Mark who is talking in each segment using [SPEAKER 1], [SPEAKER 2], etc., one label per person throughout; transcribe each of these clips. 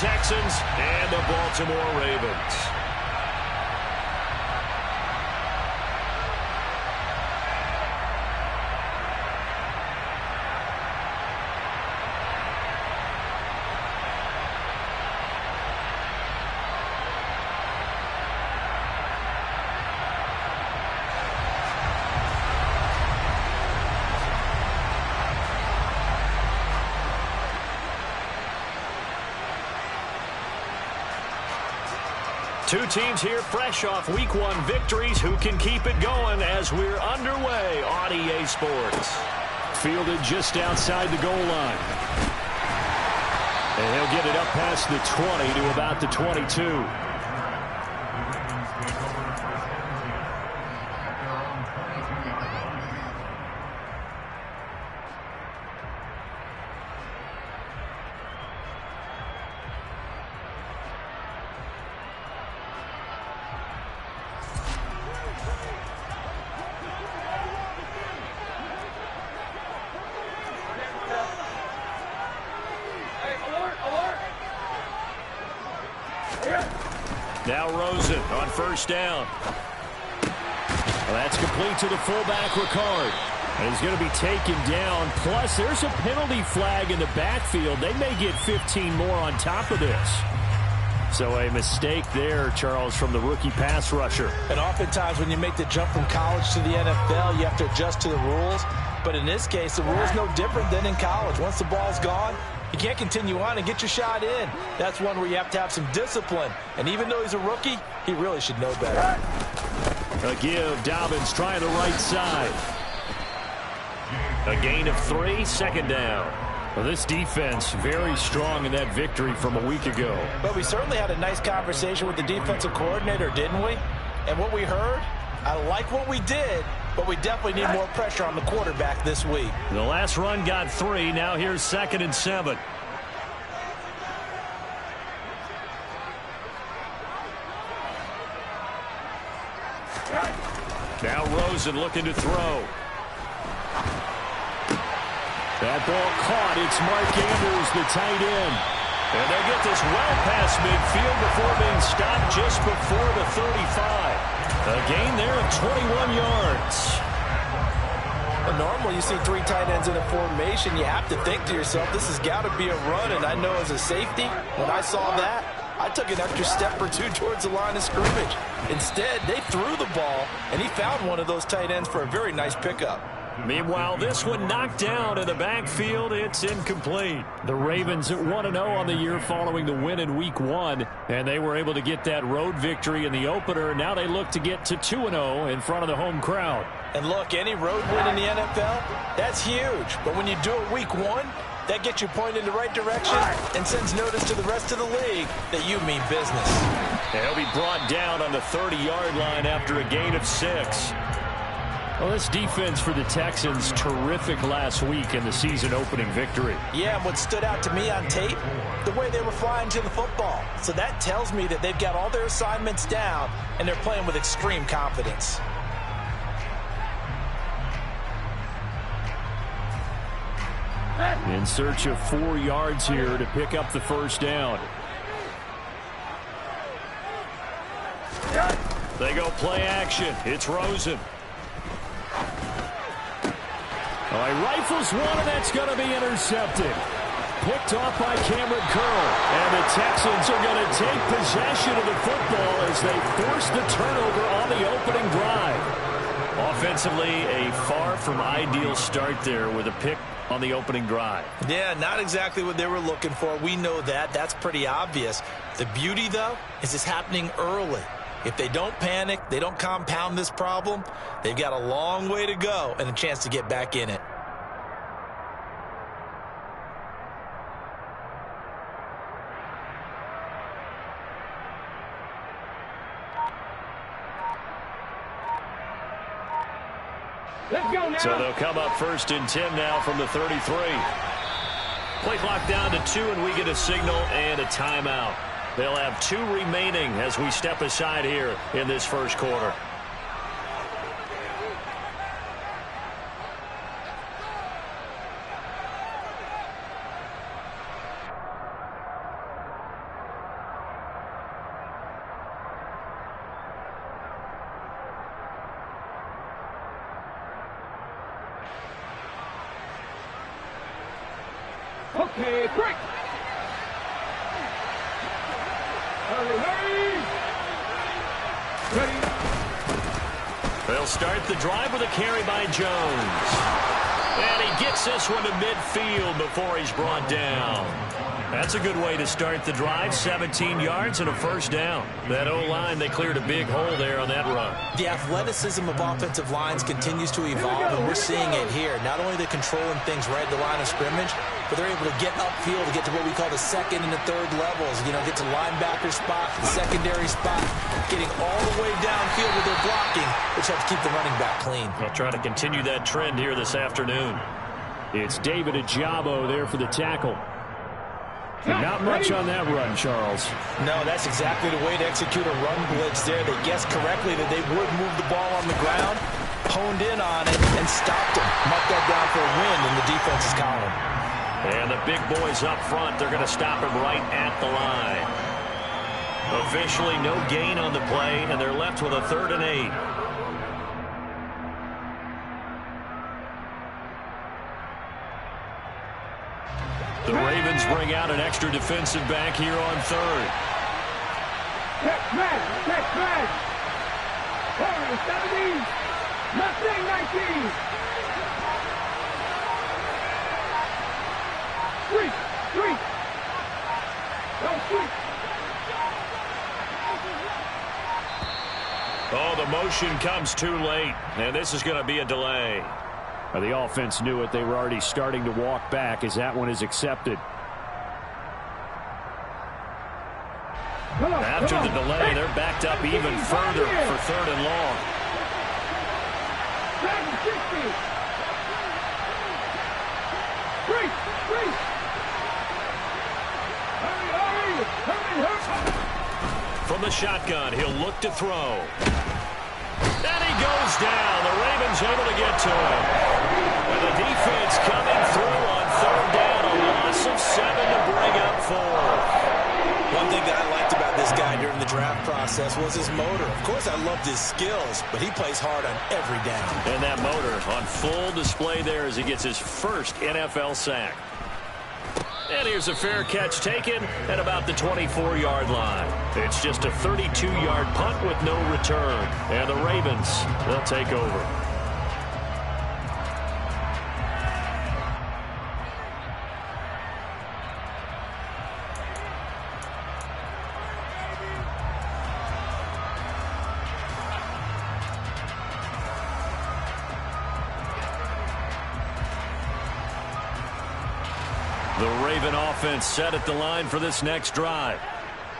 [SPEAKER 1] Texans and the Baltimore Ravens. Two teams here fresh off Week 1 victories. Who can keep it going as we're underway on EA Sports? Fielded just outside the goal line. And he'll get it up past the 20 to about the 22. Now Rosen on first down. Well, that's complete to the fullback, Ricard. And he's going to be taken down. Plus, there's a penalty flag in the backfield. They may get 15 more on top of this. So a mistake there, Charles, from the rookie pass rusher.
[SPEAKER 2] And oftentimes when you make the jump from college to the NFL, you have to adjust to the rules. But in this case, the rule's no different than in college. Once the ball's gone, you can't continue on and get your shot in. That's one where you have to have some discipline. And even though he's a rookie, he really should know better.
[SPEAKER 1] A give. Dobbins trying the right side. A gain of 3, second down. Well, this defense very strong in that victory from a week ago.
[SPEAKER 2] But we certainly had a nice conversation with the defensive coordinator, didn't we? And what we heard, I like what we did, but we definitely need more pressure on the quarterback this week.
[SPEAKER 1] The last run got 3. Now here's 2nd and 7. Now Rosen looking to throw. That ball caught. It's Mark Andrews, the tight end. And they get this well past midfield before being stopped just before the 35. A gain there of 21 yards.
[SPEAKER 2] Well, normally you see 3 tight ends in a formation. You have to think to yourself, this has got to be a run. And I know as a safety, when I saw that, I took an extra step or 2 towards the line of scrimmage. Instead, they threw the ball, and he found one of those tight ends for a very nice pickup.
[SPEAKER 1] Meanwhile, this one knocked down in the backfield. It's incomplete. The Ravens at 1-0 on the year following the win in Week 1, and they were able to get that road victory in the opener. Now they look to get to 2-0 in front of the home crowd.
[SPEAKER 2] And look, any road win in the NFL, that's huge. But when you do it Week 1, that gets you pointed in the right direction and sends notice to the rest of the league that you mean business.
[SPEAKER 1] He'll be brought down on the 30-yard line after a gain of 6. Well, this defense for the Texans, terrific last week in the season-opening victory.
[SPEAKER 2] Yeah, and what stood out to me on tape, the way they were flying to the football. So that tells me that they've got all their assignments down, and they're playing with extreme confidence.
[SPEAKER 1] In search of 4 yards here to pick up the first down. They go play action. It's Rosen. Oh, he rifles one, and that's going to be intercepted. Picked off by Cameron Curl. And the Texans are going to take possession of the football as they force the turnover on the opening drive. Offensively, a far from ideal start there with a pick on the opening drive.
[SPEAKER 2] Yeah, not exactly what they were looking for. We know that. That's pretty obvious. The beauty, though, is it's happening early. If they don't panic, they don't compound this problem, they've got a long way to go and a chance to get back in it.
[SPEAKER 1] So they'll come up 1st and 10 now from the 33. Play clock down to 2, and we get a signal and a timeout. They'll have 2 remaining as we step aside here in this first quarter.
[SPEAKER 3] Okay, break. Hurry, hurry. Ready.
[SPEAKER 1] They'll start the drive with a carry by Jones. And he gets this one to midfield before he's brought down. That's a good way to start the drive. 17 yards and a first down. That O-line, they cleared a big hole there on that run.
[SPEAKER 2] The athleticism of offensive lines continues to evolve, and we're seeing it here. Not only they're controlling things right at the line of scrimmage, but they're able to get upfield to get to what we call the second and the third levels. You know, get to linebacker spot, the secondary spot, getting all the way downfield with their blocking, which helps keep the running back clean.
[SPEAKER 1] They'll try to continue that trend here this afternoon. It's David Ajabo there for the tackle. Not much on that run, Charles.
[SPEAKER 2] No, that's exactly the way to execute a run blitz there. They guessed correctly that they would move the ball on the ground, honed in on it, and stopped them. Marked that down for a win in the defense's column.
[SPEAKER 1] And the big boys up front, they're going to stop him right at the line. Officially no gain on the play, and they're left with a 3rd and 8. The Ravens bring out an extra defensive back here on 3rd.
[SPEAKER 3] Check man. Hurry, 70. Nothing, 19. Sweep. Don't sweep.
[SPEAKER 1] Oh, the motion comes too late, and this is going to be a delay. The offense knew it. They were already starting to walk back as that one is accepted. After the delay, they're backed up even further for 3rd and long. From the shotgun, he'll look to throw. And he goes down. The Ravens able to get to him. And the defense coming through on 3rd down. A loss of 7 to bring up 4.
[SPEAKER 2] One thing that I liked about this guy during the draft process was his motor. Of course, I loved his skills, but he plays hard on every down.
[SPEAKER 1] And that motor on full display there as he gets his first NFL sack. And here's a fair catch taken at about the 24-yard line. It's just a 32-yard punt with no return. And the Ravens, they'll take over. The Raven offense set at the line for this next drive.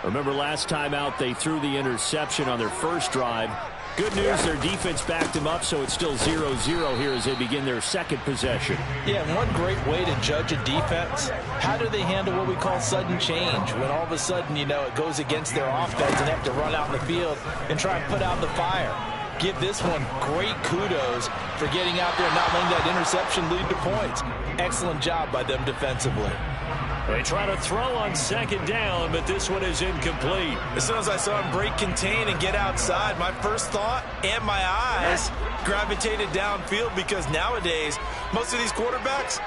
[SPEAKER 1] Remember last time out they threw the interception on their first drive. Good news, their defense backed them up, so it's still 0-0 here as they begin their second possession.
[SPEAKER 2] Yeah, and one great way to judge a defense, how do they handle what we call sudden change? When all of a sudden, you know, it goes against their offense and they have to run out in the field and try and put out the fire. Give this one great kudos for getting out there and not letting that interception lead to points. Excellent job by them defensively.
[SPEAKER 1] They try to throw on 2nd down, but this one is incomplete.
[SPEAKER 2] As soon as I saw him break contain and get outside, my first thought and my eyes gravitated downfield, because nowadays, most of these quarterbacks,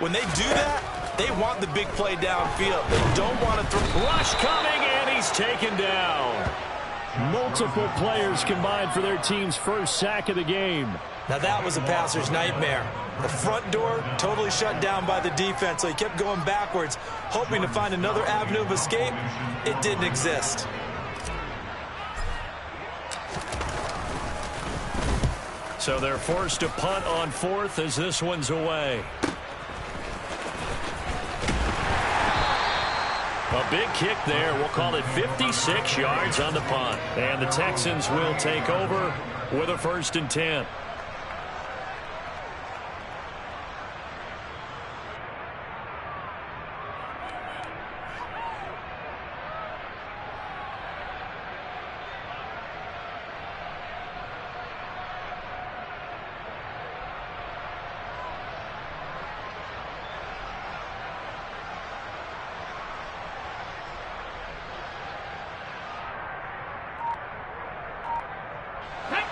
[SPEAKER 2] when they do that, they want the big play downfield. They don't want to throw.
[SPEAKER 1] Rush coming, and he's taken down. Multiple players combined for their team's first sack of the game.
[SPEAKER 2] Now that was a passer's nightmare. The front door totally shut down by the defense, so he kept going backwards, hoping to find another avenue of escape. It didn't exist.
[SPEAKER 1] So they're forced to punt on 4th as this one's away. A big kick there. We'll call it 56 yards on the punt. And the Texans will take over with a 1st and 10.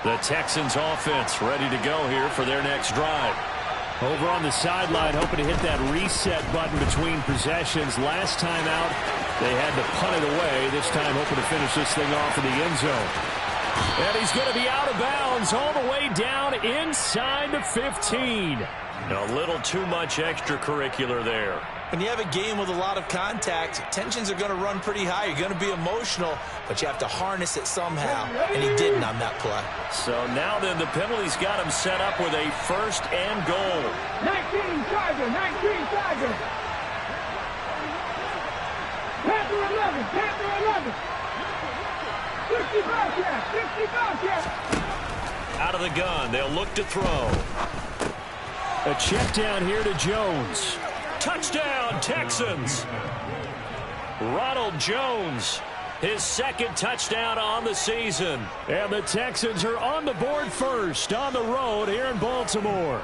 [SPEAKER 1] The Texans offense ready to go here for their next drive. Over on the sideline, hoping to hit that reset button between possessions. Last time out, they had to punt it away. This time, hoping to finish this thing off in the end zone. And he's going to be out of bounds all the way down inside the 15.
[SPEAKER 4] A little too much extracurricular there.
[SPEAKER 2] When you have a game with a lot of contact, tensions are going to run pretty high. You're going to be emotional, but you have to harness it somehow, and he didn't on that play.
[SPEAKER 4] So now then, the penalty's got him set up with a 1st and goal.
[SPEAKER 3] 19 Tiger, 19 Tiger. Panther 11, Panther 11. 60 Bobcat, 60 Bobcat.
[SPEAKER 4] Out of the gun, they'll look to throw.
[SPEAKER 1] A check down here to Jones.
[SPEAKER 4] Touchdown, Texans. Ronald Jones, his 2nd touchdown on the season.
[SPEAKER 1] And the Texans are on the board first on the road here in Baltimore.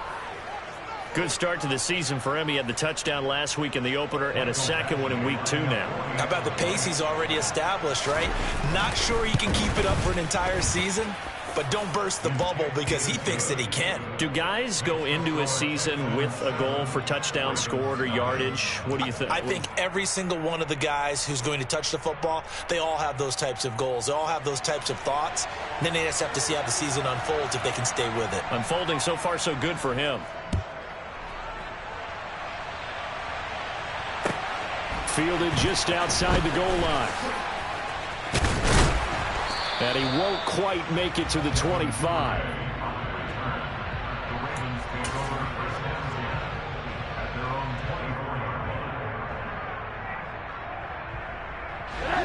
[SPEAKER 4] Good start to the season for him. He had the touchdown last week in the opener and a 2nd one in week 2 now.
[SPEAKER 2] How about the pace he's already established, right? Not sure he can keep it up for an entire season, but don't burst the bubble because he thinks that he can.
[SPEAKER 4] Do guys go into a season with a goal for touchdown scored or yardage? What do you think?
[SPEAKER 2] I think every single one of the guys who's going to touch the football, they all have those types of goals. They all have those types of thoughts. And then they just have to see how the season unfolds if they can stay with it.
[SPEAKER 4] Unfolding so far so good for him.
[SPEAKER 1] Fielded just outside the goal line. And he won't quite make it to the 25.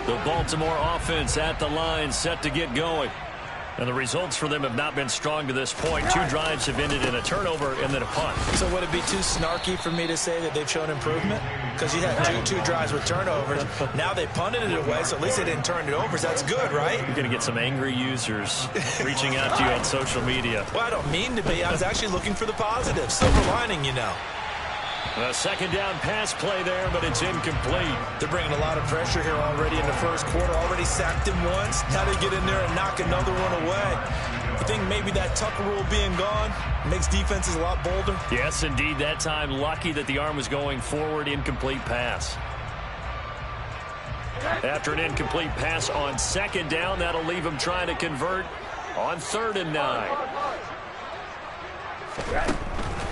[SPEAKER 4] The Baltimore offense at the line, set to get going. And the results for them have not been strong to this point. 2 drives have ended in a turnover and then a punt.
[SPEAKER 2] So would it be too snarky for me to say that they've shown improvement? Because you had two drives with turnovers. Now they punted it away, so at least they didn't turn it over. So that's good, right?
[SPEAKER 4] You're going to get some angry users reaching out to you on social media.
[SPEAKER 2] Well, I don't mean to be. I was actually looking for the positive. Silver lining, you know.
[SPEAKER 4] A 2nd down pass play there, but it's incomplete.
[SPEAKER 2] They're bringing a lot of pressure here already in the 1st quarter. Already sacked him once. Now they get in there and knock another one away. I think maybe that Tucker rule being gone makes defenses a lot bolder.
[SPEAKER 4] Yes, indeed. That time, lucky that the arm was going forward. Incomplete pass. After an incomplete pass on 2nd down, that'll leave him trying to convert on 3rd and 9.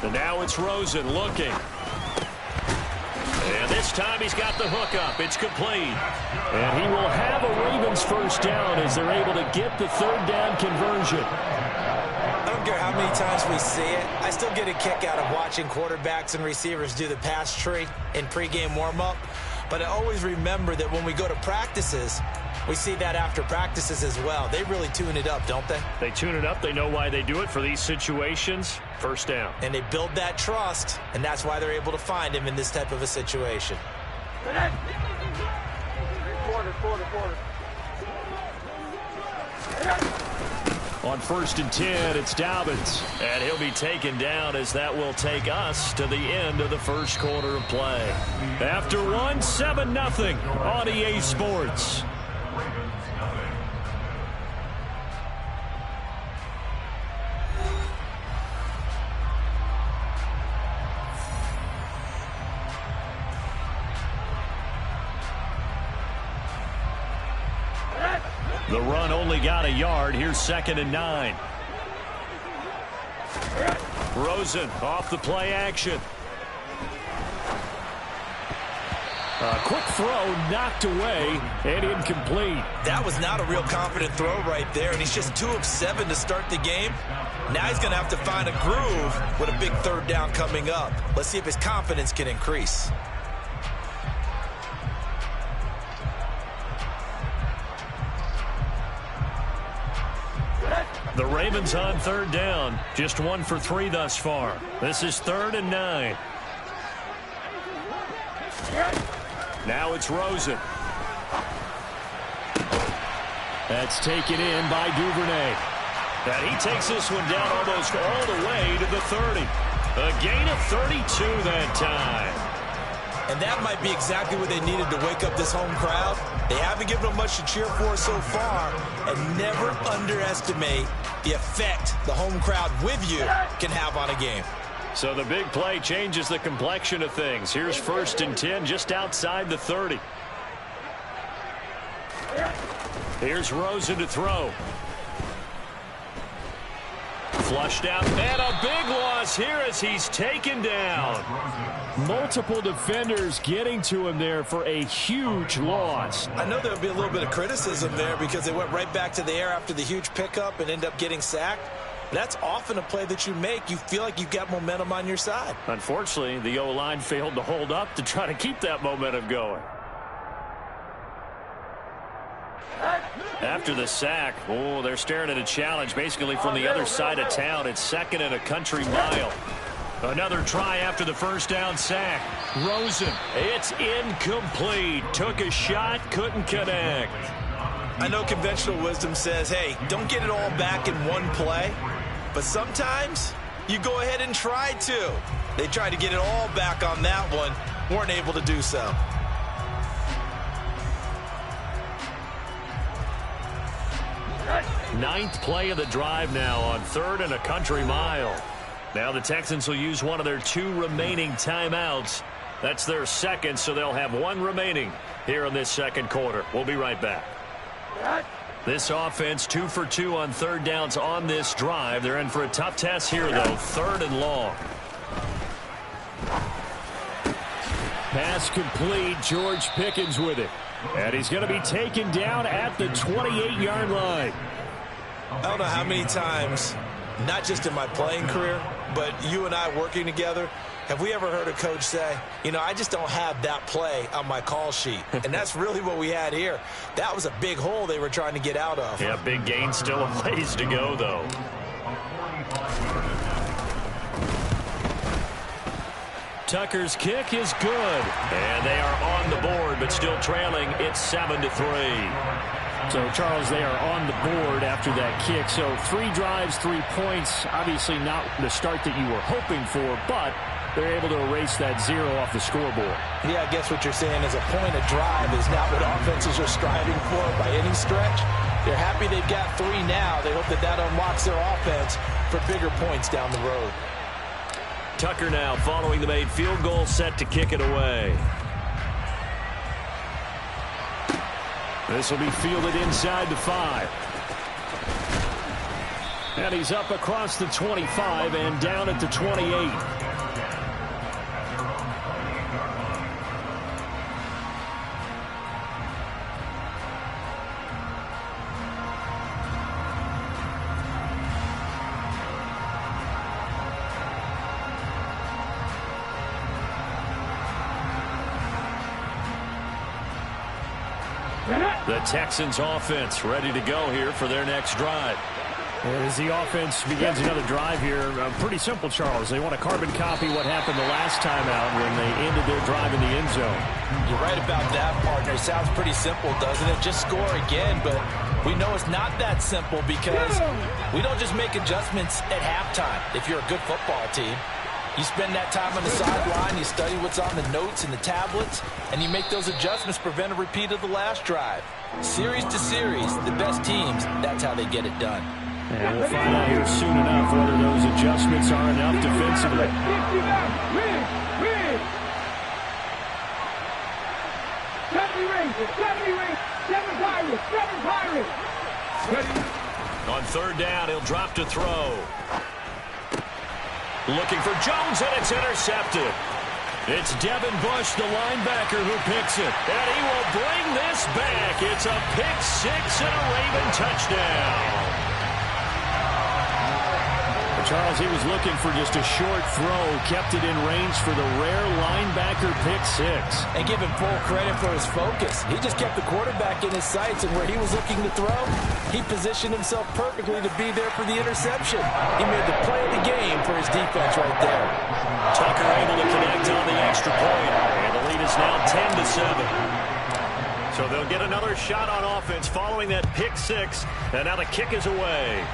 [SPEAKER 4] And now it's Rosen looking. And this time he's got the hook up. It's complete.
[SPEAKER 1] And he will have a Ravens 1st down as they're able to get the 3rd down conversion.
[SPEAKER 2] I don't care how many times we see it. I still get a kick out of watching quarterbacks and receivers do the pass tree in pregame warm-up. But I always remember that when we go to practices, we see that after practices as well. They really tune it up, don't they?
[SPEAKER 4] They tune it up. They know why they do it for these situations. 1st down.
[SPEAKER 2] And they build that trust, and that's why they're able to find him in this type of a situation.
[SPEAKER 1] On 1st and 10, it's Dobbins.
[SPEAKER 4] And he'll be taken down as that will take us to the end of the 1st quarter of play.
[SPEAKER 1] After 1, 7-0 on EA Sports. The run only got a yard. Here's 2nd and 9. Rosen off the play action. A quick throw knocked away and incomplete.
[SPEAKER 2] That was not a real confident throw right there, and he's just 2 of 7 to start the game. Now he's going to have to find a groove with a big 3rd down coming up. Let's see if his confidence can increase.
[SPEAKER 4] The Ravens on 3rd down. Just 1 for 3 thus far. This is 3rd and 9. Now it's Rosen.
[SPEAKER 1] That's taken in by Duvernay.
[SPEAKER 4] And he takes this one down almost all the way to the 30. A gain of 32 that time.
[SPEAKER 2] And that might be exactly what they needed to wake up this home crowd. They haven't given them much to cheer for so far. And never underestimate the effect the home crowd with you can have on a game.
[SPEAKER 4] So the big play changes the complexion of things. Here's 1st and 10 just outside the 30. Here's Rosen to throw. Flushed out, and a big loss here as he's taken down.
[SPEAKER 1] Multiple defenders getting to him there for a huge loss.
[SPEAKER 2] I know there'll be a little bit of criticism there because they went right back to the air after the huge pickup and end up getting sacked. That's often a play that you make. You feel like you've got momentum on your side.
[SPEAKER 4] Unfortunately, the O-line failed to hold up to try to keep that momentum going. After the sack, they're staring at a challenge basically from the other side of town. It's 2nd and a country mile. Another try after the first down sack. Rosen, it's incomplete. Took a shot, couldn't connect.
[SPEAKER 2] I know conventional wisdom says, hey, don't get it all back in one play. But sometimes you go ahead and try to. They tried to get it all back on that one. Weren't able to do so.
[SPEAKER 4] Ninth play of the drive now on 3rd and a country mile. Now the Texans will use one of their 2 remaining timeouts. That's their 2nd, so they'll have 1 remaining here in this 2nd quarter. We'll be right back. This offense 2 for 2 on 3rd downs on this drive. They're in for a tough test here, though. 3rd and long.
[SPEAKER 1] Pass complete. George Pickens with it. And he's going to be taken down at the 28-yard line.
[SPEAKER 2] I don't know how many times, not just in my playing career, but you and I working together, have we ever heard a coach say, you know, I just don't have that play on my call sheet. And that's really what we had here. That was a big hole they were trying to get out of.
[SPEAKER 4] Yeah, big gain, still a ways to go, though. Tucker's kick is good. And they are on the board, but still trailing. It's 7-3.
[SPEAKER 1] So, Charles, they are on the board after that kick. So 3 drives, 3 points. Obviously not the start that you were hoping for, but they're able to erase that 0 off the scoreboard.
[SPEAKER 2] Yeah, I guess what you're saying is a point of drive is not what offenses are striving for by any stretch. They're happy they've got 3 now. They hope that that unlocks their offense for bigger points down the road.
[SPEAKER 4] Tucker now following the made field goal, set to kick it away.
[SPEAKER 1] This will be fielded inside the 5. And he's up across the 25 and down at the 28.
[SPEAKER 4] The Texans offense ready to go here for their next drive.
[SPEAKER 1] As the offense begins another drive here, pretty simple, Charles. They want to carbon copy what happened the last time out when they ended their drive in the end zone.
[SPEAKER 2] You're right about that, partner. Sounds pretty simple, doesn't it? Just score again, but we know it's not that simple because we don't just make adjustments at halftime if you're a good football team. You spend that time on the sideline, you study what's on the notes and the tablets, and you make those adjustments, prevent a repeat of the last drive. Series to series, the best teams, that's how they get it done.
[SPEAKER 1] And we'll find out here soon enough whether those adjustments are enough defensively.
[SPEAKER 4] On 3rd down, he'll drop to throw. Looking for Jones, and it's intercepted. It's Devin Bush, the linebacker, who picks it. And he will bring this back. It's a pick 6 and a Raven touchdown.
[SPEAKER 1] Charles, he was looking for just a short throw, kept it in range for the rare linebacker pick 6.
[SPEAKER 2] And give him full credit for his focus. He just kept the quarterback in his sights, and where he was looking to throw, he positioned himself perfectly to be there for the interception. He made the play of the game for his defense right there.
[SPEAKER 4] Tucker able to connect on the extra point, and the lead is now 10-7. So they'll get another shot on offense following that pick 6, and now the kick is away.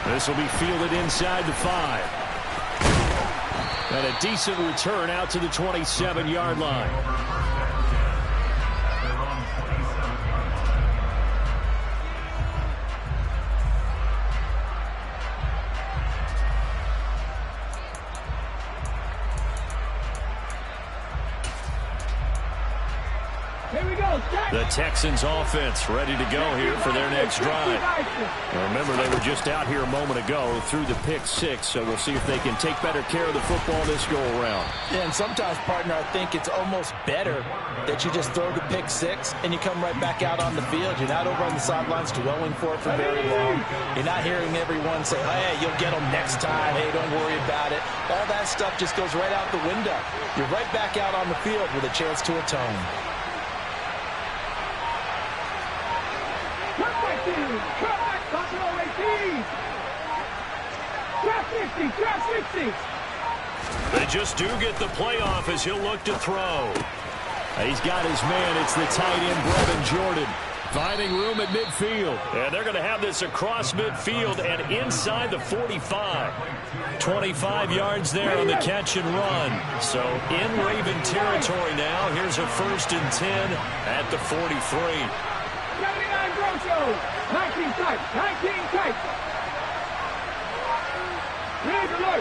[SPEAKER 1] This will be fielded inside the 5. And a decent return out to the 27-yard line.
[SPEAKER 3] Here we go.
[SPEAKER 1] The Texans offense ready to go here for their next drive. Now remember, they were just out here a moment ago through the pick six, so we'll see if they can take better care of the football this go-around.
[SPEAKER 2] Yeah, and sometimes, partner, I think it's almost better that you just throw the pick six and you come right back out on the field. You're not over on the sidelines dwelling for it for very long. You're not hearing everyone say, hey, you'll get them next time. Hey, don't worry about it. All that stuff just goes right out the window. You're right back out on the field with a chance to atone.
[SPEAKER 1] They just do get the playoff as he'll look to throw. He's got his man. It's the tight end, Brevin Jordan, finding room at midfield. And they're going to have this across midfield and inside the 45. 25 yards there on the catch and run. So in Raven territory now. Here's a 1st and 10 at the 43.
[SPEAKER 3] 79 Groucho. 19 tight. 19 tight.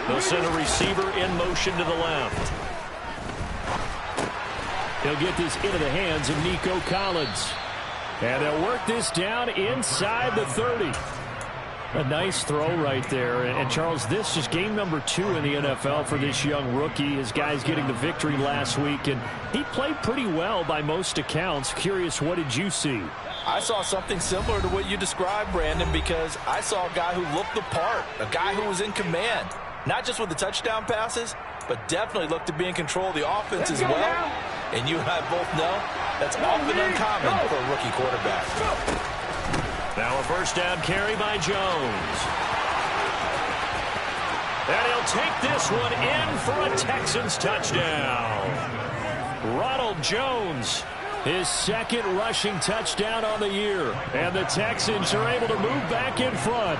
[SPEAKER 1] They'll send a receiver in motion to the left. He'll get this into the hands of Nico Collins. And they'll work this down inside the 30. A nice throw right there. And, Charles, this is game number 2 in the NFL for this young rookie. His guys getting the victory last week, and he played pretty well by most accounts. Curious, what did you see?
[SPEAKER 2] I saw something similar to what you described, Brandon, because I saw a guy who looked the part, a guy who was in command, not just with the touchdown passes, but definitely looked to be in control of the offense as well. And you and I both know that's often uncommon for a rookie quarterback.
[SPEAKER 1] Now a 1st down carry by Jones. And he'll take this one in for a Texans touchdown. Ronald Jones, his 2nd rushing touchdown on the year. And the Texans are able to move back in front.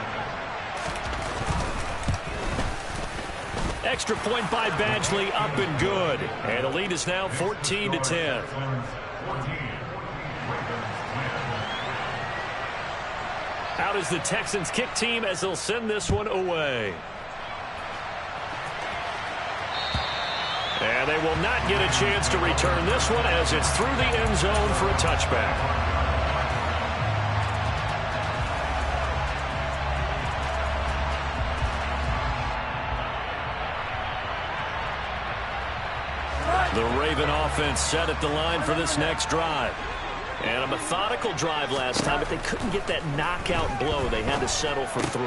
[SPEAKER 1] Extra point by Badgley, up and good. And the lead is now 14-10. Out is the Texans kick team as they'll send this one away. And they will not get a chance to return this one as it's through the end zone for a touchback. The Raven offense set at the line for this next drive. And a methodical drive last time, but they couldn't get that knockout blow. They had to settle for 3.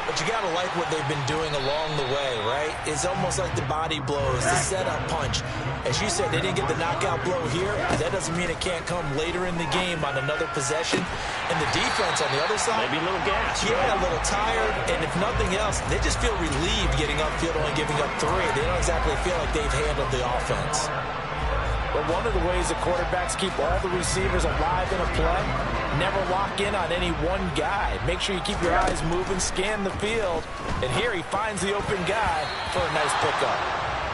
[SPEAKER 2] But you got to like what they've been doing along the way, right? It's almost like the body blows, the setup punch. As you said, they didn't get the knockout blow here. That doesn't mean it can't come later in the game on another possession. And the defense on the other side,
[SPEAKER 1] maybe a little gas.
[SPEAKER 2] Yeah, a little tired. And if nothing else, they just feel relieved getting upfield, only giving up 3. They don't exactly feel like they've handled the offense. But one of the ways the quarterbacks keep all the receivers alive in a play, never lock in on any one guy. Make sure you keep your eyes moving, scan the field. And here he finds the open guy for a nice pickup.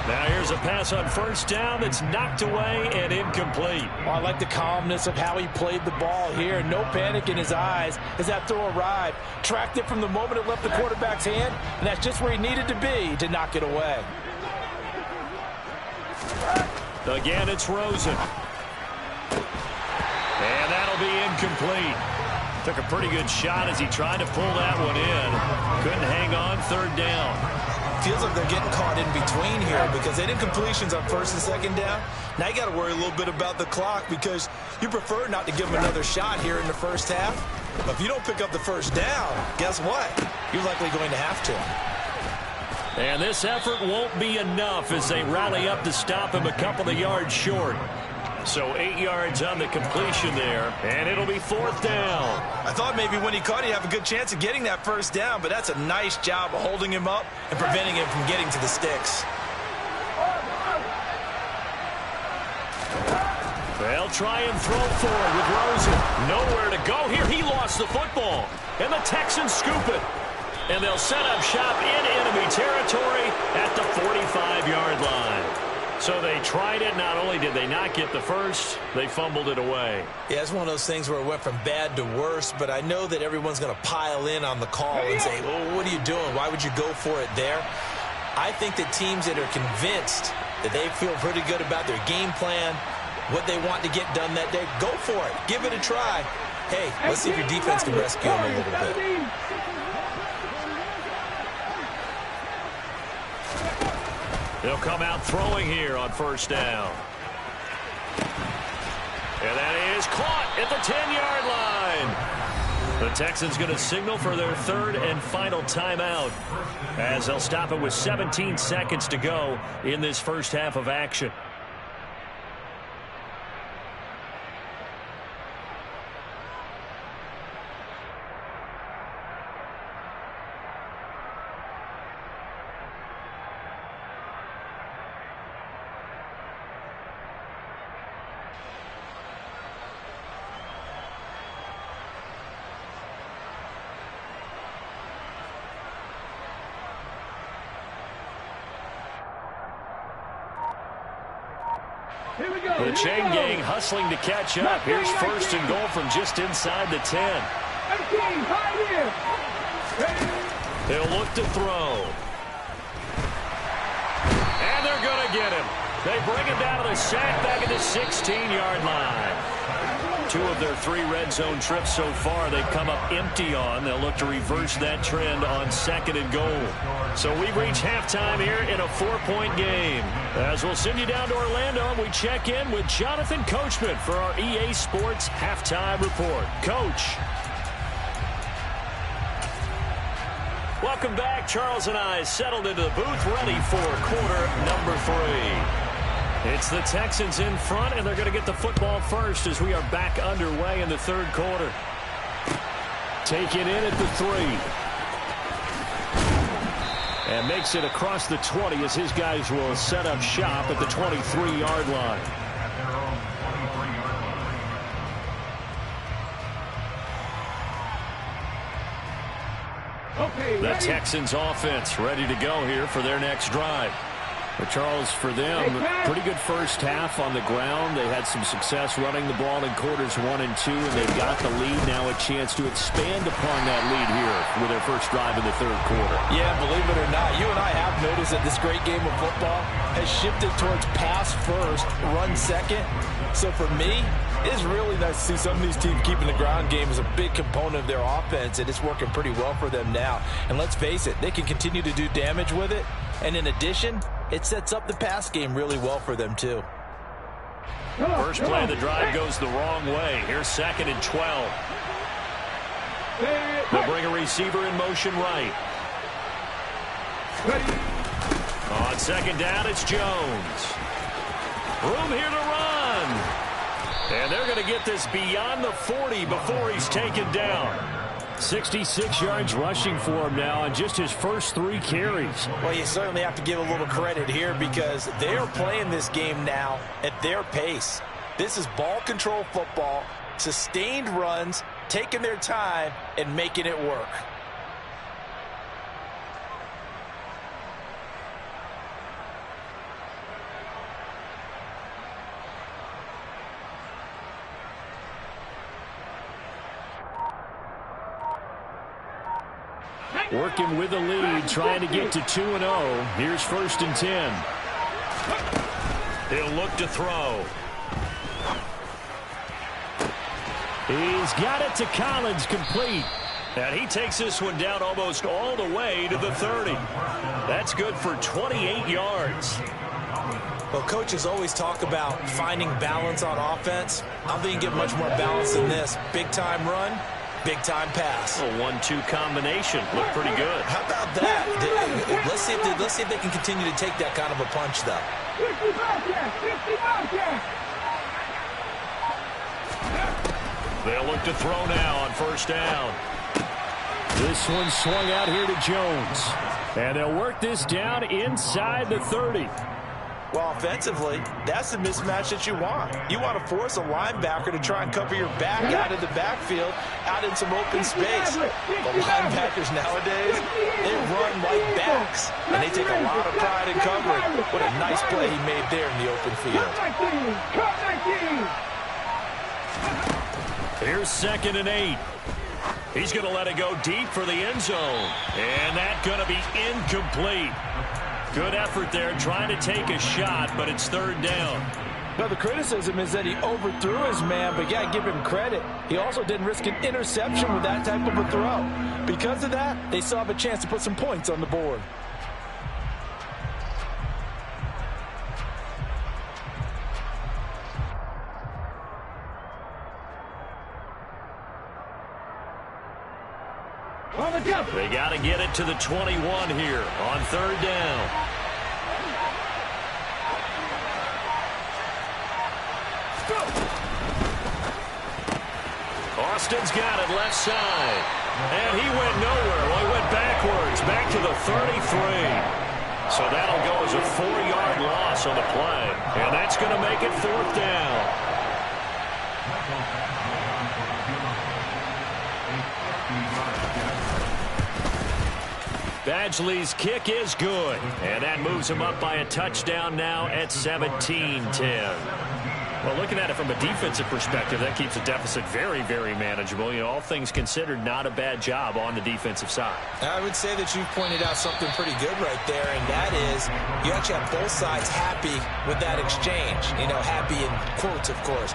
[SPEAKER 1] Now here's a pass on 1st down that's knocked away and incomplete.
[SPEAKER 2] Well, I like the calmness of how he played the ball here. No panic in his eyes as that throw arrived. Tracked it from the moment it left the quarterback's hand, and that's just where he needed to be to knock it away.
[SPEAKER 1] Again, it's Rosen. And that'll be incomplete. Took a pretty good shot as he tried to pull that one in. Couldn't hang on 3rd down.
[SPEAKER 2] Feels like they're getting caught in between here because they did completions on 1st and 2nd down. Now you got to worry a little bit about the clock because you prefer not to give them another shot here in the 1st half. But if you don't pick up the 1st down, guess what? You're likely going to have to.
[SPEAKER 1] And this effort won't be enough as they rally up to stop him a couple of yards short. So 8 yards on the completion there, and it'll be 4th down.
[SPEAKER 2] I thought maybe when he caught, he'd have a good chance of getting that 1st down, but that's a nice job of holding him up and preventing him from getting to the sticks.
[SPEAKER 1] They'll try and throw forward with Rosen. Nowhere to go here. He lost the football, and the Texans scoop it. And they'll set up shop in enemy territory at the 45-yard line. So they tried it. Not only did they not get the first, they fumbled it away.
[SPEAKER 2] Yeah, it's one of those things where it went from bad to worse, but I know that everyone's going to pile in on the call and say, well, what are you doing? Why would you go for it there? I think that teams that are convinced that they feel pretty good about their game plan what they want to get done that day, go for it. Give it a try. Hey, let's see if your defense can rescue them a little bit.
[SPEAKER 4] They'll come out throwing here on first down. And that is caught at the 10-yard line. The Texans going to signal for their third and final timeout as they'll stop it with 17 seconds to go in this first half of action. The chain gang hustling to catch up. Here's first and goal from just inside the 10. They'll look to throw. And they're going to get him. They bring him down to the sack back at the 16-yard line. 2 of their 3 red zone trips so far they've come up empty on. They'll look to reverse that trend on second and goal. So we reach halftime here in a 4-point game. As we'll send you down to Orlando, and we check in with Jonathan Coachman for our EA Sports Halftime Report. Coach. Welcome back. Charles and I settled into the booth ready for quarter number 3. It's the Texans in front, and they're going to get the football first as we are back underway in the third quarter. Taken in at the 3. And makes it across the 20 as his guys will set up shop at the 23-yard line. The Texans offense ready to go here for their next drive. Well, Charles, for them, pretty good first half on the ground. They had some success running the ball in quarters 1 and 2, and they've got the lead now, a chance to expand upon that lead here with their first drive in the third quarter.
[SPEAKER 2] Yeah, believe it or not, you and I have noticed that this great game of football has shifted towards pass first, run second. So for me, it's really nice to see some of these teams keeping the ground game as a big component of their offense, and it's working pretty well for them now. And let's face it, they can continue to do damage with it. And in addition, it sets up the pass game really well for them, too.
[SPEAKER 4] First play of the drive goes the wrong way. Here's second and 12. They'll bring a receiver in motion right. On second down, it's Jones. Room here to run. And they're going to get this beyond the 40 before he's taken down. 66 yards rushing for him now on just his first 3 carries.
[SPEAKER 2] Well, you certainly have to give a little credit here because they're playing this game now at their pace. This is ball control football, sustained runs, taking their time, and making it work.
[SPEAKER 1] Working with the lead, trying to get to 2-0. Here's first and 10.
[SPEAKER 4] He'll look to throw.
[SPEAKER 1] He's got it to Collins, complete.
[SPEAKER 4] And he takes this one down almost all the way to the 30. That's good for 28 yards.
[SPEAKER 2] Well, coaches always talk about finding balance on offense. I don't think you get much more balance than this. Big-time run, big-time pass.
[SPEAKER 4] A 1-2 combination. Looked pretty good.
[SPEAKER 2] How about that? Let's see if they can continue to take that kind of a punch, though.
[SPEAKER 3] 50 Bobcats!
[SPEAKER 4] They'll look to throw now on first down.
[SPEAKER 1] This one swung out here to Jones. And they'll work this down inside the 30.
[SPEAKER 2] Well, offensively, that's the mismatch that you want. You want to force a linebacker to try and cover your back out of the backfield, out in some open space. The linebackers nowadays, they run like backs, and they take a lot of pride in covering. What a nice play he made there in the open field.
[SPEAKER 4] Here's second and 8. He's going to let it go deep for the end zone. And that's going to be incomplete. Good effort there trying to take a shot, but it's third down.
[SPEAKER 2] No, the criticism is that he overthrew his man, but yeah, give him credit. He also didn't risk an interception with that type of a throw. Because of that, they still have a chance to put some points on the board.
[SPEAKER 4] They got to get it to the 21 here on third down. Austin's got it left side. And he went nowhere. Well, he went backwards, back to the 33. So that'll go as a 4-yard loss on the play. And that's going to make it fourth down. Badgley's kick is good. And that moves him up by a touchdown now at 17-10. Well, looking at it from a defensive perspective, that keeps the deficit very, very manageable. You know, all things considered, not a bad job on the defensive side.
[SPEAKER 2] I would say that you've pointed out something pretty good right there, and that is you actually have both sides happy with that exchange. You know, happy in quotes, of course.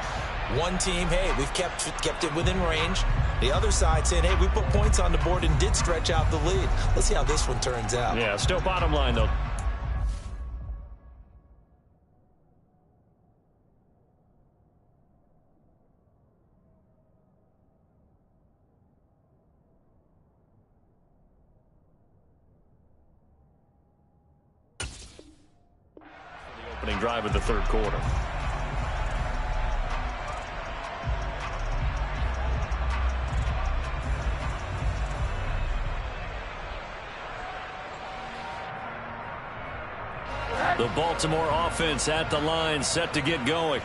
[SPEAKER 2] One team, hey, we've kept it within range. The other side saying, hey, we put points on the board and did stretch out the lead. Let's see how this one turns out.
[SPEAKER 4] Yeah, still bottom line, though. The opening drive of the third quarter. The Baltimore offense at the line, set to get going.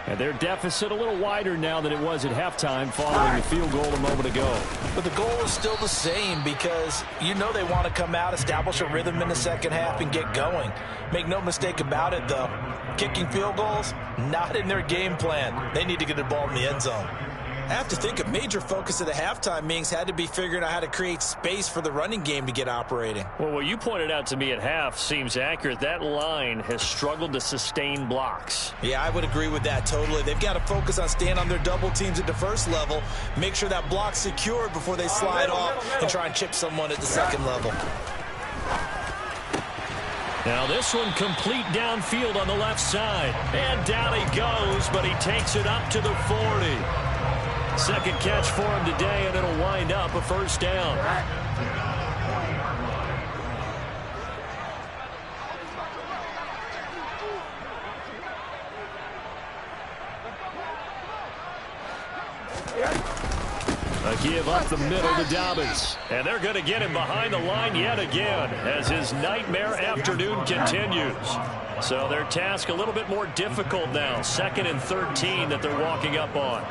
[SPEAKER 4] And their deficit a little wider now than it was at halftime following the field goal a moment ago.
[SPEAKER 2] But the goal is still the same because you know they want to come out, establish a rhythm in the second half, and get going. Make no mistake about it, though. Kicking field goals, not in their game plan. They need to get the ball in the end zone. I have to think a major focus of the halftime meetings had to be figuring out how to create space for the running game to get operating.
[SPEAKER 4] Well, what you pointed out to me at half seems accurate. That line has struggled to sustain blocks.
[SPEAKER 2] Yeah, I would agree with that totally. They've got to focus on staying on their double teams at the first level, make sure that block's secured before they slide off and try and chip someone at the second level.
[SPEAKER 4] Now this one complete downfield on the left side. And down he goes, but he takes it up to the 40. Second catch for him today, and it'll wind up a first down. A give up the middle to Dobbins. And they're going to get him behind the line yet again as his nightmare afternoon continues. So their task a little bit more difficult now. 2nd and 13 that they're walking up on.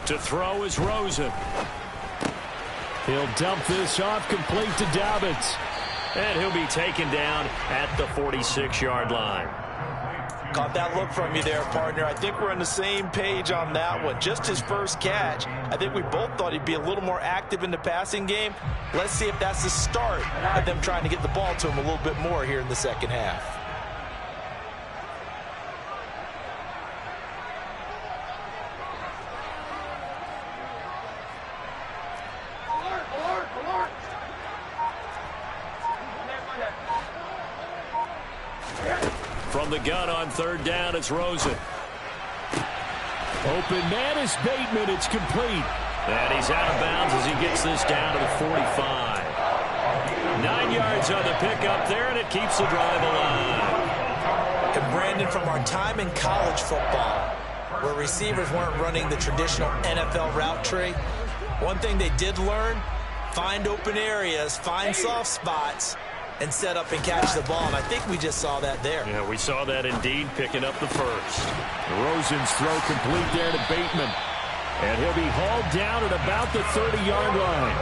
[SPEAKER 4] To throw is Rosen. He'll dump this off complete to Dobbins. And he'll be taken down at the 46-yard line.
[SPEAKER 2] Caught that look from you there, partner. I think we're on the same page on that one. Just his first catch. I think we both thought he'd be a little more active in the passing game. Let's see if that's the start of them trying to get the ball to him a little bit more here in the second half.
[SPEAKER 4] From the gun on third down, it's Rosen. Open man is Bateman. It's complete. And he's out of bounds as he gets this down to the 45. 9 yards on the pickup there, and it keeps the drive alive.
[SPEAKER 2] And Brandon, from our time in college football, where receivers weren't running the traditional NFL route tree, one thing they did learn, find open areas, find soft spots, and set up and catch the ball. And I think we just saw that there.
[SPEAKER 4] Yeah, we saw that indeed, picking up the first.
[SPEAKER 1] Rosen's throw complete there to Bateman. And he'll be hauled down at about the 30-yard line.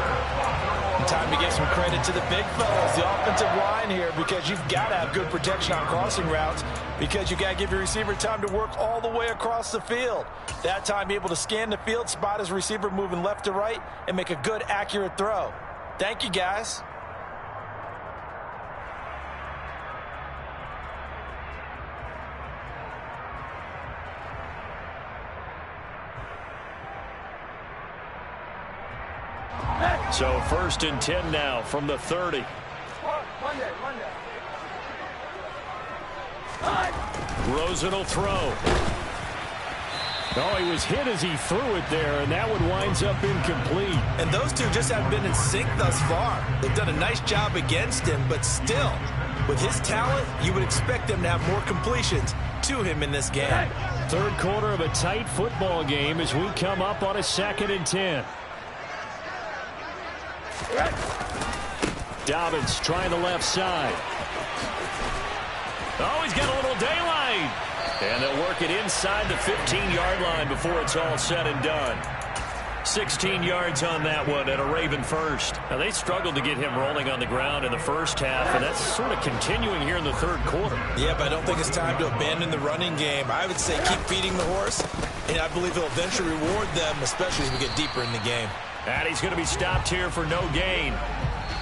[SPEAKER 2] Time to give some credit to the big fellas, the offensive line here, because you've got to have good protection on crossing routes. because you got to give your receiver time to work all the way across the field. That time, be able to scan the field, spot his receiver moving left to right, and make a good, accurate throw. Thank you, guys.
[SPEAKER 4] So 1st and 10 now from the 30. Rosen will throw.
[SPEAKER 1] Oh, he was hit as he threw it there, and that one winds up incomplete.
[SPEAKER 2] And those two just haven't been in sync thus far. They've done a nice job against him, but still, with his talent, you would expect them to have more completions to him in this game.
[SPEAKER 1] Third quarter of a tight football game as we come up on a 2nd and 10. Dobbins trying the left side.
[SPEAKER 4] Oh, he's got a little daylight. And they'll work it inside the 15-yard line before it's all said and done. 16 yards on that one and a Raven first. Now, they struggled to get him rolling on the ground in the first half, and that's sort of continuing here in the third quarter.
[SPEAKER 2] Yeah, but I don't think it's time to abandon the running game. I would say keep feeding the horse, and I believe he'll eventually reward them, especially as we get deeper in the game.
[SPEAKER 4] And he's going to be stopped here for no gain.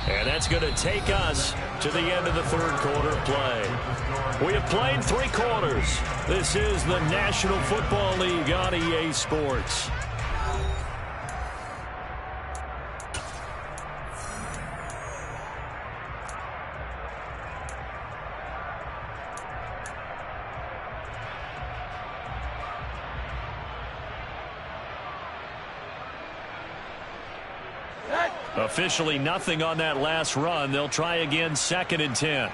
[SPEAKER 4] And that's going to take us to the end of the third quarter of play. We have played 3 quarters. This is the National Football League on EA Sports. Officially nothing on that last run. They'll try again 2nd and 10.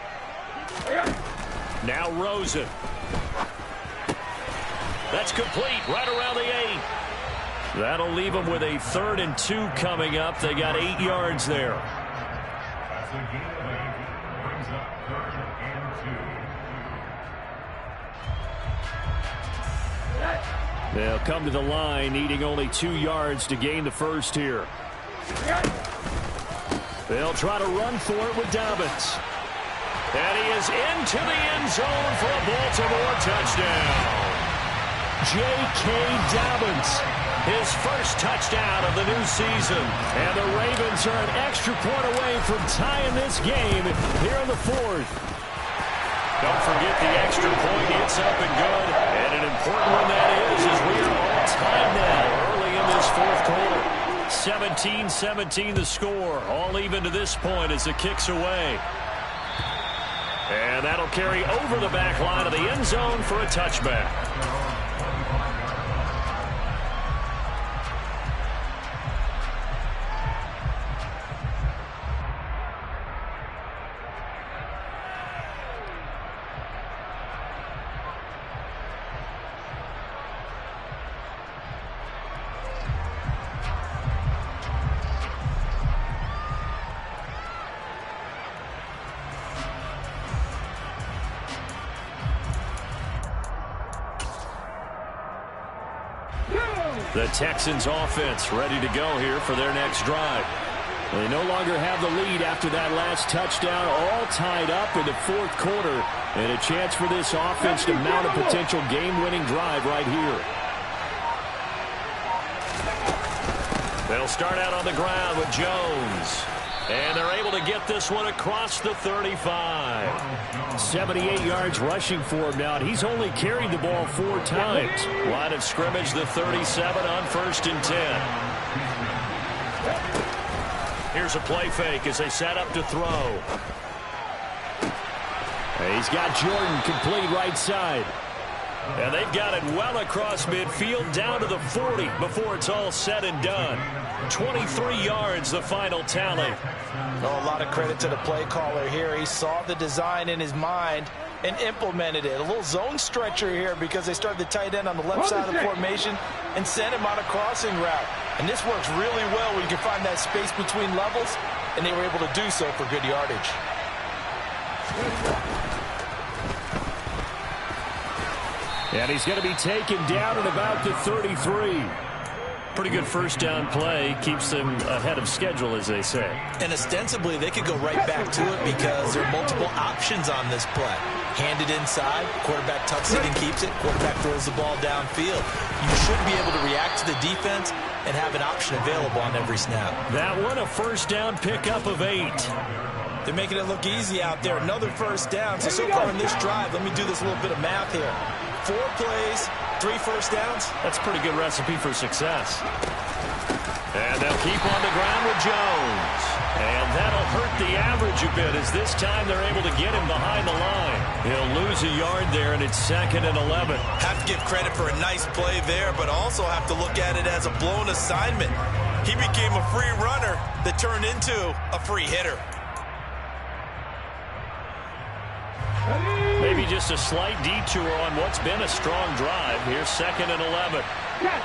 [SPEAKER 4] Now Rosen. That's complete right around the 8. That'll leave them with a 3rd and 2 coming up. They got 8 yards there.
[SPEAKER 5] That's a gain of 8. Brings up 3rd and 2.
[SPEAKER 1] They'll come to the line needing only 2 yards to gain the first here. They'll try to run for it with Dobbins. And he is into the end zone for a Baltimore touchdown. J.K. Dobbins, his first touchdown of the new season. And the Ravens are an extra point away from tying this game here in the 4th.
[SPEAKER 4] Don't forget the extra point. It's up and good. And an important one that is as we are all tied now early in this 4th quarter. 17-17 the score. All even to this point as the kick's away. And that'll carry over the back line of the end zone for a touchback. The Texans offense ready to go here for their next drive. They no longer have the lead after that last touchdown, all tied up in the 4th quarter, and a chance for this offense to mount a potential game-winning drive right here. They'll start out on the ground with Jones. And they're able to get this one across the 35. 78 yards rushing for him now, and he's only carried the ball 4 times. Line of scrimmage, the 37 on 1st and 10. Here's a play fake as they set up to throw.
[SPEAKER 1] He's got Jordan complete right side.
[SPEAKER 4] And they've got it well across midfield down to the 40 before it's all said and done. 23 yards, the final tally.
[SPEAKER 2] Oh, a lot of credit to the play caller here. He saw the design in his mind and implemented it. A little zone stretcher here because they started the tight end on the left side of the formation and sent him on a crossing route. And this works really well when you can find that space between levels, and they were able to do so for good yardage.
[SPEAKER 1] And he's going to be taken down at about the 33.
[SPEAKER 4] Pretty good first down play. Keeps them ahead of schedule, as they say.
[SPEAKER 2] And ostensibly, they could go right back to it because there are multiple options on this play. Handed inside, quarterback tucks it and keeps it, quarterback throws the ball downfield. You should be able to react to the defense and have an option available on every snap.
[SPEAKER 4] That one, a first down pickup of 8.
[SPEAKER 2] They're making it look easy out there. Another first down. So far in this drive, let me do this little bit of math here. 4 plays, 3 first downs.
[SPEAKER 4] That's a pretty good recipe for success. And they'll keep on the ground with Jones. And that'll hurt the average a bit as this time they're able to get him behind the line. He'll lose a yard there, and it's 2nd and 11.
[SPEAKER 2] Have to give credit for a nice play there, but also have to look at it as a blown assignment. He became a free runner that turned into a free hitter.
[SPEAKER 4] Maybe just a slight detour on what's been a strong drive. Here's 2nd and 11.
[SPEAKER 3] Check.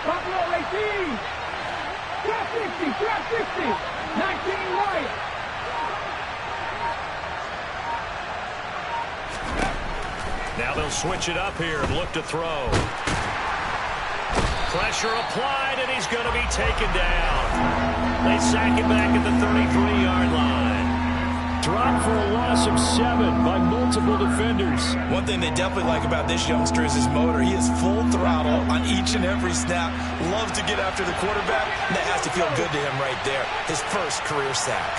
[SPEAKER 3] Buffalo 18. Trap 60. 19 right.
[SPEAKER 4] Now they'll switch it up here and look to throw. Pressure applied, and he's going to be taken down. They sack him back at the 33-yard line.
[SPEAKER 1] Dropped for a loss of 7 by multiple defenders.
[SPEAKER 2] One thing they definitely like about this youngster is his motor. He is full throttle on each and every snap. Loves to get after the quarterback, and that has to feel good to him right there. His first career sack.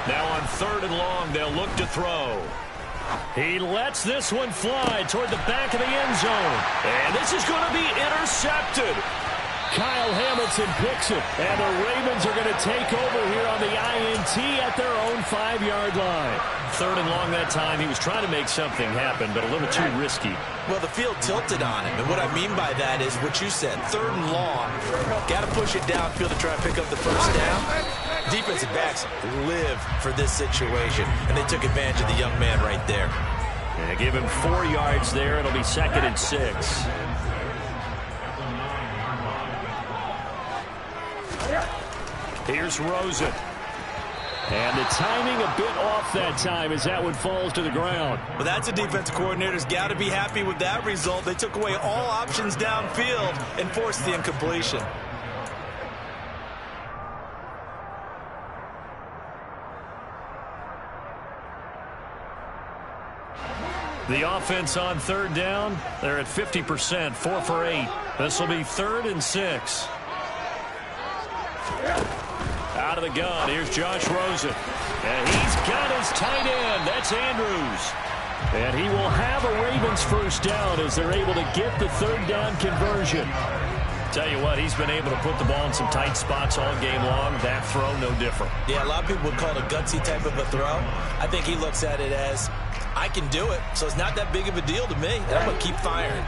[SPEAKER 4] Now on 3rd and long, they'll look to throw. He lets this one fly toward the back of the end zone. And this is going to be intercepted.
[SPEAKER 1] Kyle Hamilton picks it, and the Ravens are going to take over here on the INT at their own 5-yard line.
[SPEAKER 4] 3rd and long that time. He was trying to make something happen, but a little too risky.
[SPEAKER 2] Well, the field tilted on him, and what I mean by that is what you said. 3rd and long, got to push it downfield to try and pick up the first down. Defensive backs live for this situation, and they took advantage of the young man right there.
[SPEAKER 4] Yeah, give him 4 yards there. It'll be 2nd and 6. Here's Rosen.
[SPEAKER 1] And the timing a bit off that time as that one falls to the ground.
[SPEAKER 2] Well, that's a defensive coordinator's got to be happy with that result. They took away all options downfield and forced the incompletion.
[SPEAKER 4] The offense on 3rd down, they're at 50%, 4 for 8. This will be 3rd and 6. Out of the gun, here's Josh Rosen. And he's got his tight end. That's Andrews. And he will have a Ravens first down as they're able to get the 3rd down conversion. Tell you what, he's been able to put the ball in some tight spots all game long. That throw, no different.
[SPEAKER 2] Yeah, a lot of people would call it a gutsy type of a throw. I think he looks at it as, I can do it, so it's not that big of a deal to me, and I'm going to keep firing.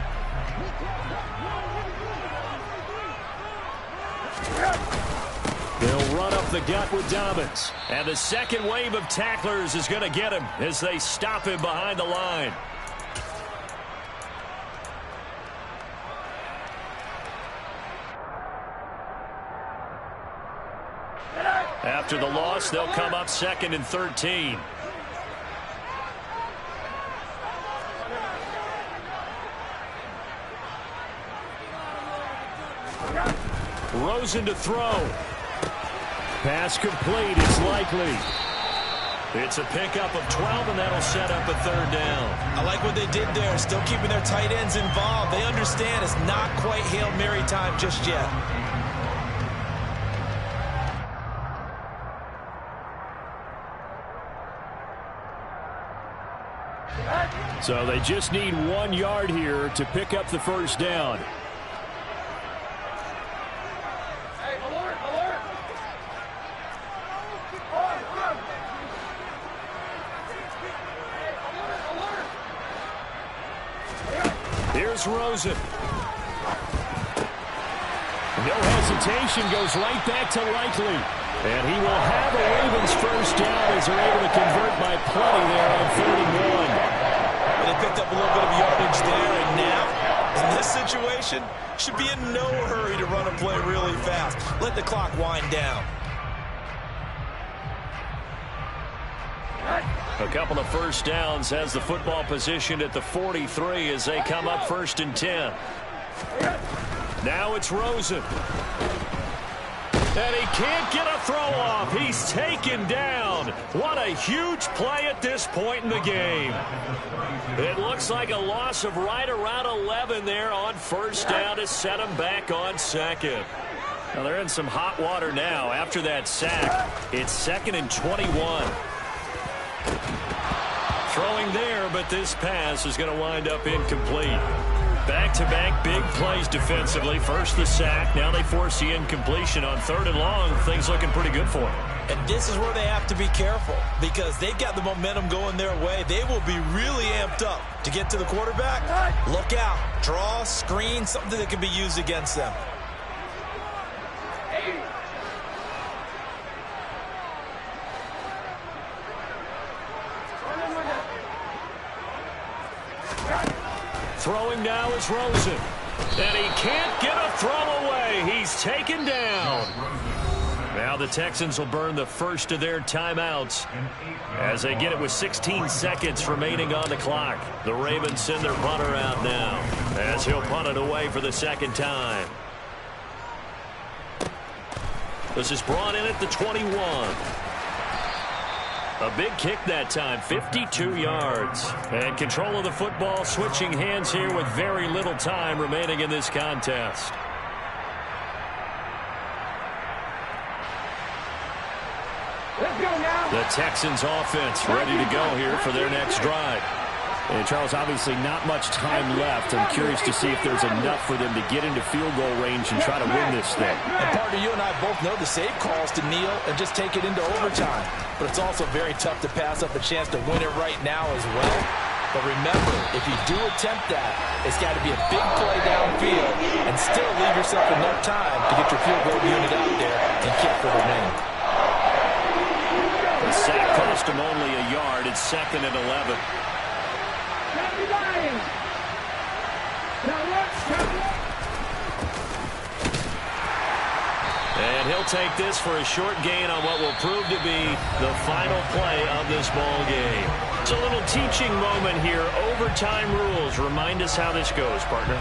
[SPEAKER 1] They'll run up the gut with Dobbins.
[SPEAKER 4] And the second wave of tacklers is going to get him as they stop him behind the line. After the loss, they'll come up 2nd and 13. Rosen to throw.
[SPEAKER 1] Pass complete. It's likely.
[SPEAKER 4] It's a pickup of 12, and that'll set up a 3rd down.
[SPEAKER 2] I like what they did there, still keeping their tight ends involved. They understand it's not quite Hail Mary time just yet.
[SPEAKER 1] So they just need 1 yard here to pick up the first down. Here's Rosen. No hesitation, goes right back to Likely. And he will have a Ravens first down as they're able to convert by plenty there on 3rd and 1.
[SPEAKER 2] They picked up a little bit of yardage there, and now, in this situation, should be in no hurry to run a play really fast. Let the clock wind down.
[SPEAKER 4] A couple of first downs, has the football positioned at the 43 as they come up 1st and 10.
[SPEAKER 1] Now it's Rosen. And he can't get a throw off. He's taken down. What a huge play at this point in the game. It looks like a loss of right around 11 there on first down to set him back on second. Now they're in some hot water now after that sack. It's 2nd and 21. Throwing there, but this pass is going to wind up incomplete. Back-to-back big plays defensively. First the sack. Now they force the incompletion on 3rd and long. Things looking pretty good for them.
[SPEAKER 2] And this is where they have to be careful because they've got the momentum going their way. They will be really amped up to get to the quarterback. Look out. Draw, screen, something that can be used against them.
[SPEAKER 1] Throwing now is Rosen. And he can't get a throw away. He's taken down. Now the Texans will burn the first of their timeouts as they get it with 16 seconds remaining on the clock. The Ravens send their punter out now as he'll punt it away for the second time. This is brought in at the 21. A big kick that time, 52 yards. And control of the football switching hands here with very little time remaining in this contest.
[SPEAKER 3] Let's go now.
[SPEAKER 1] The Texans offense ready to go here for their next drive.
[SPEAKER 6] And Charles, obviously not much time left. I'm curious to see if there's enough for them to get into field goal range and try to win this thing.
[SPEAKER 2] And partner, you and I both know the save calls to kneel and just take it into overtime. But it's also very tough to pass up a chance to win it right now as well. But remember, if you do attempt that, it's got to be a big play downfield and still leave yourself enough time to get your field goal unit out there and kick for the win.
[SPEAKER 1] The sack cost him only a yard. It's 2nd and 11. And he'll take this for a short gain on what will prove to be the final play of this ball game. It's a little teaching moment here. Overtime rules. Remind us how this goes, partner.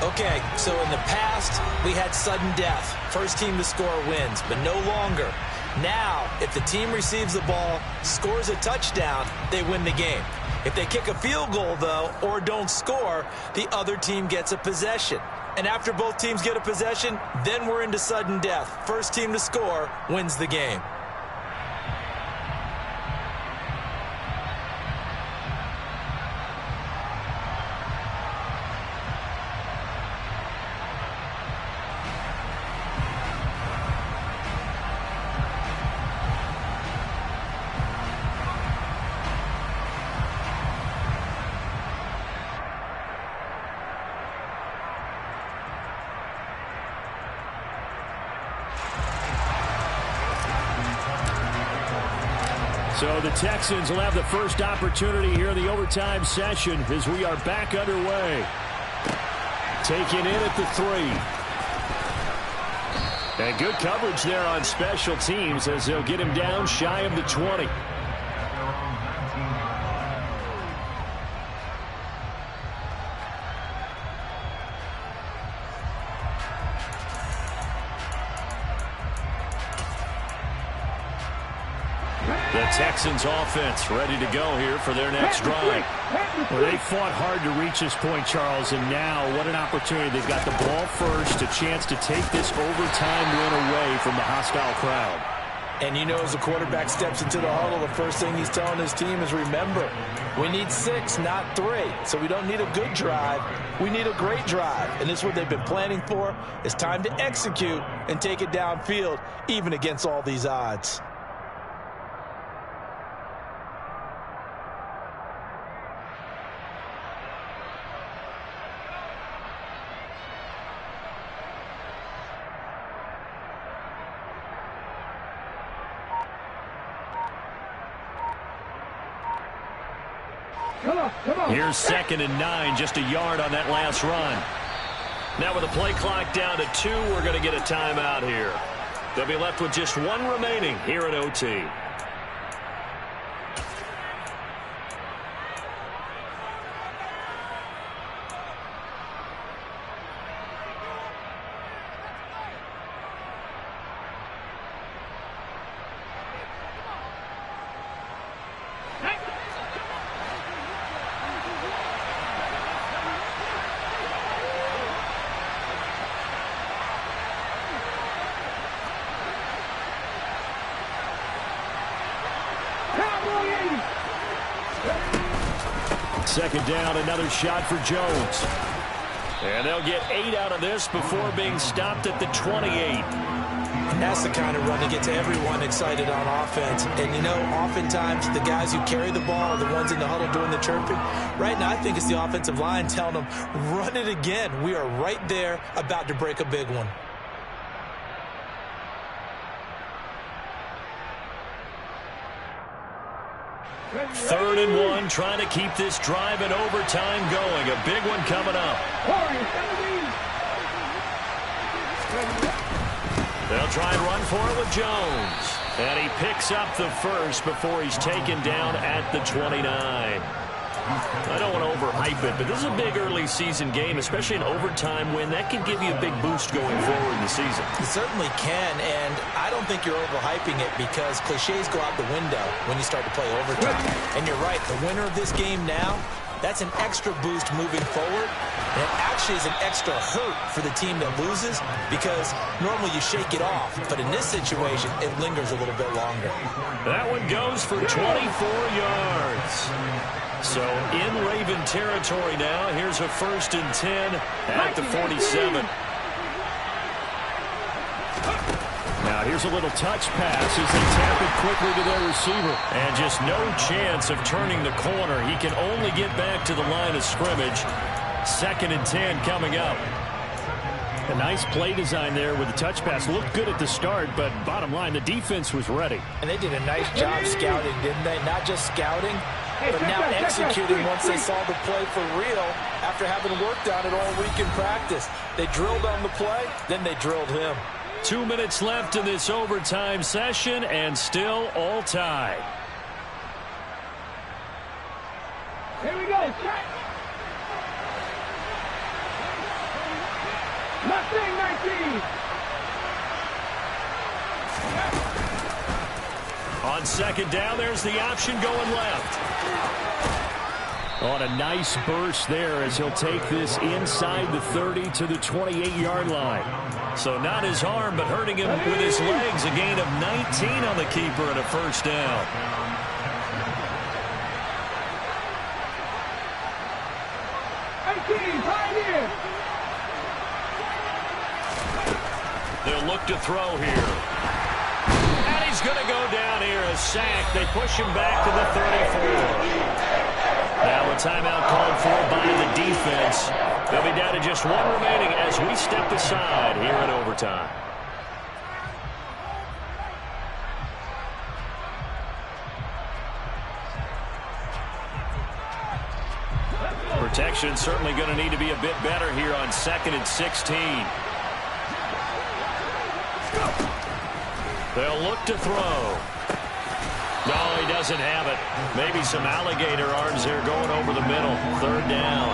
[SPEAKER 2] Okay, so in the past, we had sudden death. First team to score wins, but no longer. Now, if the team receives the ball, scores a touchdown, they win the game. If they kick a field goal, though, or don't score, the other team gets a possession. And after both teams get a possession, then we're into sudden death. First team to score wins the game.
[SPEAKER 1] So the Texans will have the first opportunity here in the overtime session as we are back underway. Taken in at the 3. And good coverage there on special teams as they'll get him down shy of the 20. The Texans offense ready to go here for their next drive.
[SPEAKER 6] Well, they fought hard to reach this point, Charles, and now what an opportunity. They've got the ball first, a chance to take this overtime win away from the hostile crowd.
[SPEAKER 2] And you know, as the quarterback steps into the huddle, the first thing he's telling his team is, remember, we need 6, not 3. So we don't need a good drive. We need a great drive. And this is what they've been planning for. It's time to execute and take it downfield, even against all these odds.
[SPEAKER 1] Here's 2nd and 9, just a yard on that last run. Now with the play clock down to 2, we're going to get a timeout here. They'll be left with just 1 remaining here at OT. Second down, another shot for Jones.
[SPEAKER 4] And they'll get 8 out of this before being stopped at the 28.
[SPEAKER 2] And that's the kind of run that gets everyone excited on offense. And, you know, oftentimes the guys who carry the ball are the ones in the huddle doing the chirping. Right now, I think it's the offensive line telling them, run it again. We are right there about to break a big one.
[SPEAKER 4] Third and 1, trying to keep this drive in overtime going. A big one coming up. They'll try and run for it with Jones. And he picks up the first before he's taken down at the 29. I don't want to overhype it, but this is a big early season game, especially an overtime win. That can give you a big boost going forward in the season.
[SPEAKER 2] It certainly can, and I don't think you're overhyping it because cliches go out the window when you start to play overtime. And you're right, the winner of this game now, that's an extra boost moving forward. And it actually is an extra hurt for the team that loses because normally you shake it off. But in this situation, it lingers a little bit longer.
[SPEAKER 4] That one goes for 24 yards. So in Raven territory now. Here's a 1st and 10 at the 47.
[SPEAKER 1] Now here's a little touch pass as they tap it quickly to their receiver.
[SPEAKER 4] And just no chance of turning the corner. He can only get back to the line of scrimmage. 2nd and 10 coming up.
[SPEAKER 1] A nice play design there with the touch pass. Looked good at the start, but bottom line, the defense was ready.
[SPEAKER 2] And they did a nice job scouting, didn't they? Not just scouting, but now executing once they saw the play for real after having worked on it all week in practice. They drilled on the play, then they drilled him.
[SPEAKER 4] 2 minutes left in this overtime session, and still all tied.
[SPEAKER 3] Here we go. Mustang 19.
[SPEAKER 4] On 2nd down, there's the option going left.
[SPEAKER 1] On a nice burst there as he'll take this inside the 30 to the 28-yard line.
[SPEAKER 4] So not his arm, but hurting him with his legs. A gain of 19 on the keeper and a 1st down. They'll look to throw here. And he's going to go down here, a sack. They push him back to the 34. Now a timeout called for by the defense. They'll be down to just 1 remaining as we step aside here in overtime. Protection certainly going to need to be a bit better here on 2nd and 16. They'll look to throw. No, he doesn't have it. Maybe some alligator arms there going over the middle. 3rd down.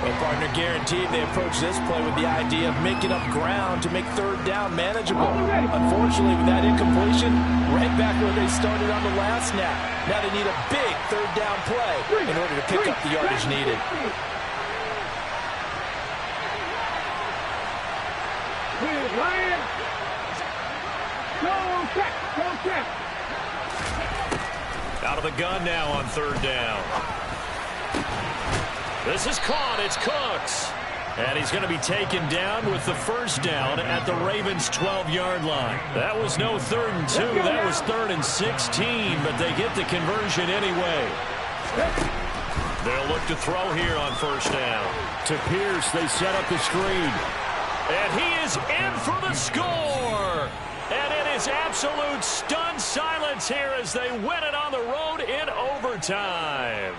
[SPEAKER 2] Well, partner, guaranteed they approach this play with the idea of making up ground to make 3rd down manageable. Unfortunately, with that incompletion, right back where they started on the last snap. Now they need a big 3rd down play in order to pick up the yardage needed.
[SPEAKER 4] Out of the gun now on 3rd down. This is caught. It's Cooks. And he's going to be taken down with the 1st down at the Ravens' 12-yard line. That was no 3rd and 2. That was 3rd and 16, but they get the conversion anyway. They'll look to throw here on 1st down.
[SPEAKER 1] To Pierce, they set up the screen.
[SPEAKER 4] And he is in for the score. And it is absolute stunned silence here as they win it on the road in overtime.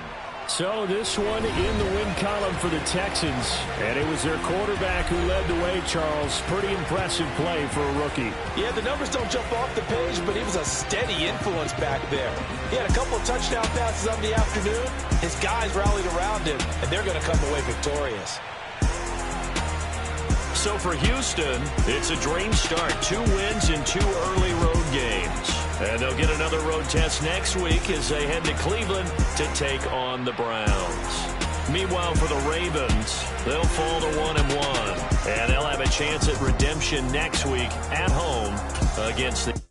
[SPEAKER 1] So this one in the win column for the Texans. And it was their quarterback who led the way, Charles. Pretty impressive play for a rookie.
[SPEAKER 2] Yeah, the numbers don't jump off the page, but he was a steady influence back there. He had a couple of touchdown passes on the afternoon. His guys rallied around him, and they're going to come away victorious.
[SPEAKER 4] So for Houston, it's a dream start. 2 wins in 2 early road games. And they'll get another road test next week as they head to Cleveland to take on the Browns. Meanwhile, for the Ravens, they'll fall to 1-1. And they'll have a chance at redemption next week at home against the